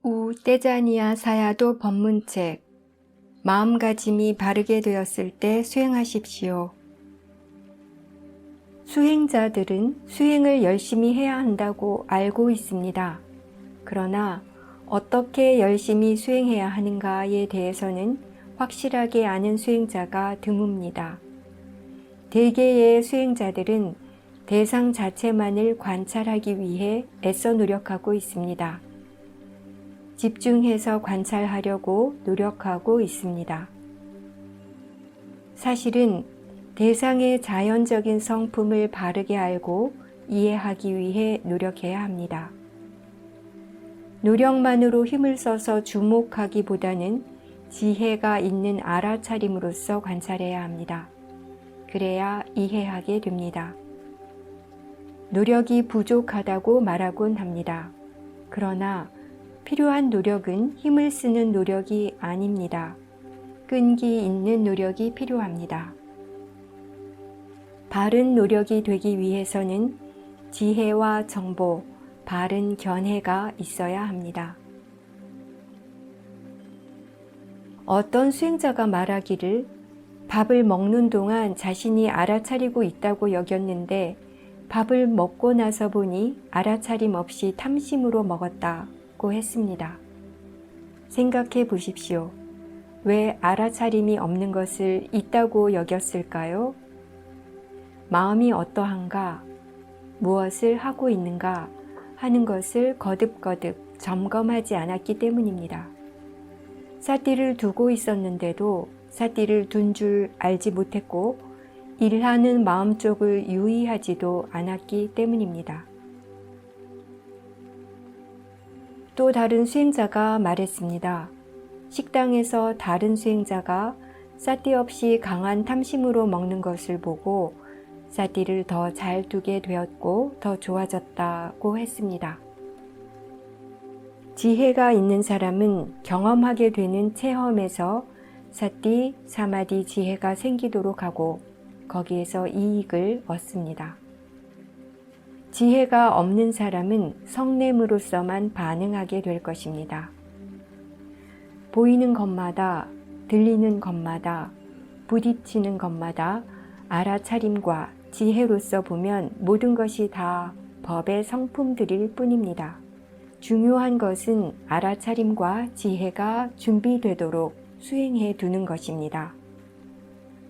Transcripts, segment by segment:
우 떼자니아 사야도 법문책. 마음가짐이 바르게 되었을 때 수행하십시오. 수행자들은 수행을 열심히 해야 한다고 알고 있습니다. 그러나 어떻게 열심히 수행해야 하는가에 대해서는 확실하게 아는 수행자가 드뭅니다. 대개의 수행자들은 대상 자체만을 관찰하기 위해 애써 노력하고 있습니다. 집중해서 관찰하려고 노력하고 있습니다. 사실은 대상의 자연적인 성품을 바르게 알고 이해하기 위해 노력해야 합니다. 노력만으로 힘을 써서 주목하기보다는 지혜가 있는 알아차림으로써 관찰해야 합니다. 그래야 이해하게 됩니다. 노력이 부족하다고 말하곤 합니다. 그러나 필요한 노력은 힘을 쓰는 노력이 아닙니다. 끈기 있는 노력이 필요합니다. 바른 노력이 되기 위해서는 지혜와 정보, 바른 견해가 있어야 합니다. 어떤 수행자가 말하기를 밥을 먹는 동안 자신이 알아차리고 있다고 여겼는데 밥을 먹고 나서 보니 알아차림 없이 탐심으로 먹었다고 했습니다. 생각해 보십시오. 왜 알아차림이 없는 것을 있다고 여겼을까요? 마음이 어떠한가, 무엇을 하고 있는가 하는 것을 거듭거듭 점검하지 않았기 때문입니다. 삿띠를 두고 있었는데도 삿띠를 둔 줄 알지 못했고 일하는 마음 쪽을 유의하지도 않았기 때문입니다. 또 다른 수행자가 말했습니다. 식당에서 다른 수행자가 삿띠 없이 강한 탐심으로 먹는 것을 보고 삿띠를 더 잘 두게 되었고 더 좋아졌다고 했습니다. 지혜가 있는 사람은 경험하게 되는 체험에서 삿띠, 사마디 지혜가 생기도록 하고 거기에서 이익을 얻습니다. 지혜가 없는 사람은 성냄으로서만 반응하게 될 것입니다. 보이는 것마다, 들리는 것마다, 부딪히는 것마다 알아차림과 지혜로서 보면 모든 것이 다 법의 성품들일 뿐입니다. 중요한 것은 알아차림과 지혜가 준비되도록 수행해 두는 것입니다.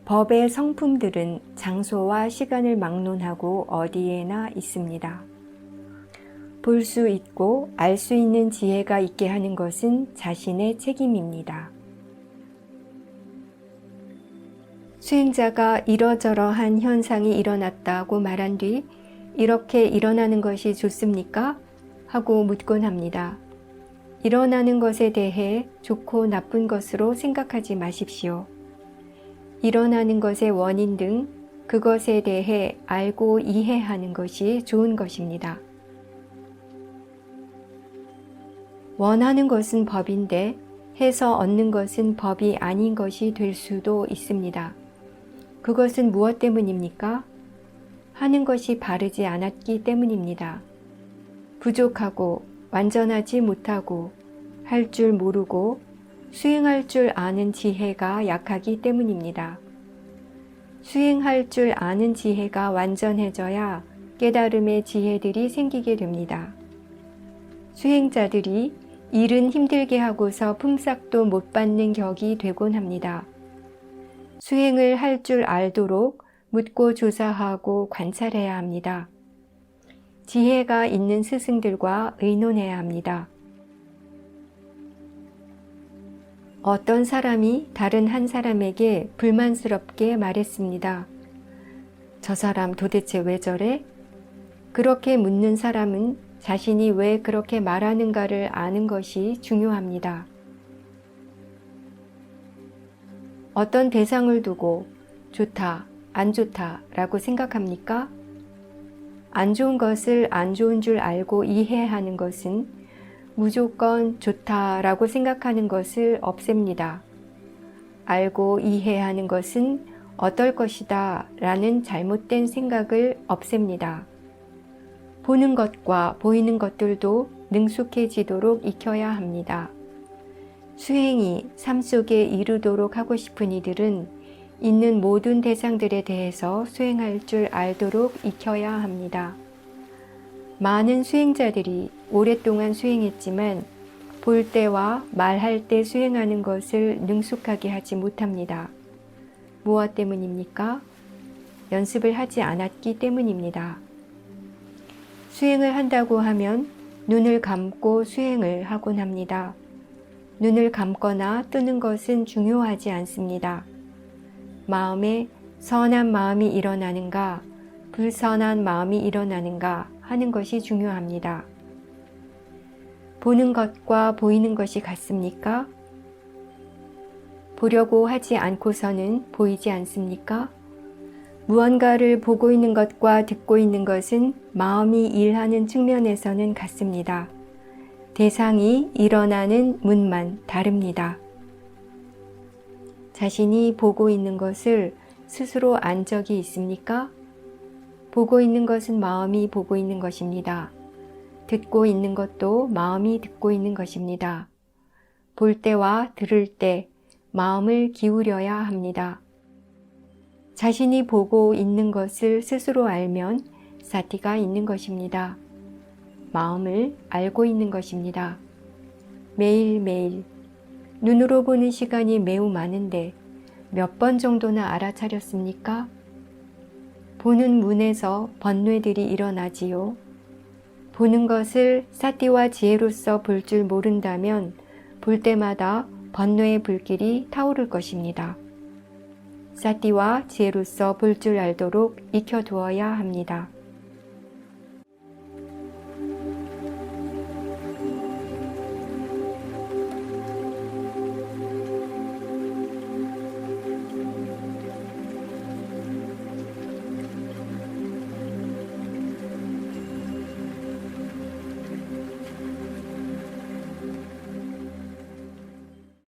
법의 성품들은 장소와 시간을 막론하고 어디에나 있습니다. 볼 수 있고 알 수 있는 지혜가 있게 하는 것은 자신의 책임입니다. 수행자가 이러저러한 현상이 일어났다고 말한 뒤 이렇게 일어나는 것이 좋습니까? 하고 묻곤 합니다. 일어나는 것에 대해 좋고 나쁜 것으로 생각하지 마십시오. 일어나는 것의 원인 등 그것에 대해 알고 이해하는 것이 좋은 것입니다. 원하는 것은 법인데 해서 얻는 것은 법이 아닌 것이 될 수도 있습니다. 그것은 무엇 때문입니까? 하는 것이 바르지 않았기 때문입니다. 부족하고 완전하지 못하고 할 줄 모르고 수행할 줄 아는 지혜가 약하기 때문입니다. 수행할 줄 아는 지혜가 완전해져야 깨달음의 지혜들이 생기게 됩니다. 수행자들이 일은 힘들게 하고서 품삯도 못 받는 격이 되곤 합니다. 수행을 할 줄 알도록 묻고 조사하고 관찰해야 합니다. 지혜가 있는 스승들과 의논해야 합니다. 어떤 사람이 다른 한 사람에게 불만스럽게 말했습니다. 저 사람 도대체 왜 저래? 그렇게 묻는 사람은 자신이 왜 그렇게 말하는가를 아는 것이 중요합니다. 어떤 대상을 두고 좋다, 안 좋다 라고 생각합니까? 안 좋은 것을 안 좋은 줄 알고 이해하는 것은 무조건 좋다라고 생각하는 것을 없앱니다. 알고 이해하는 것은 어떨 것이다 라는 잘못된 생각을 없앱니다. 보는 것과 보이는 것들도 능숙해지도록 익혀야 합니다. 수행이 삶 속에 이루도록 하고 싶은 이들은 있는 모든 대상들에 대해서 수행할 줄 알도록 익혀야 합니다. 많은 수행자들이 오랫동안 수행했지만 볼 때와 말할 때 수행하는 것을 능숙하게 하지 못합니다. 무엇 때문입니까? 연습을 하지 않았기 때문입니다. 수행을 한다고 하면 눈을 감고 수행을 하곤 합니다. 눈을 감거나 뜨는 것은 중요하지 않습니다. 마음에 선한 마음이 일어나는가, 불선한 마음이 일어나는가 하는 것이 중요합니다. 보는 것과 보이는 것이 같습니까? 보려고 하지 않고서는 보이지 않습니까? 무언가를 보고 있는 것과 듣고 있는 것은 마음이 일하는 측면에서는 같습니다. 대상이 일어나는 문만 다릅니다. 자신이 보고 있는 것을 스스로 안 적이 있습니까? 보고 있는 것은 마음이 보고 있는 것입니다. 듣고 있는 것도 마음이 듣고 있는 것입니다. 볼 때와 들을 때 마음을 기울여야 합니다. 자신이 보고 있는 것을 스스로 알면 사티가 있는 것입니다. 마음을 알고 있는 것입니다. 매일매일 눈으로 보는 시간이 매우 많은데 몇 번 정도나 알아차렸습니까? 보는 문에서 번뇌들이 일어나지요. 보는 것을 사티와 지혜로서 볼 줄 모른다면 볼 때마다 번뇌의 불길이 타오를 것입니다. 사티와 지혜로서 볼 줄 알도록 익혀두어야 합니다.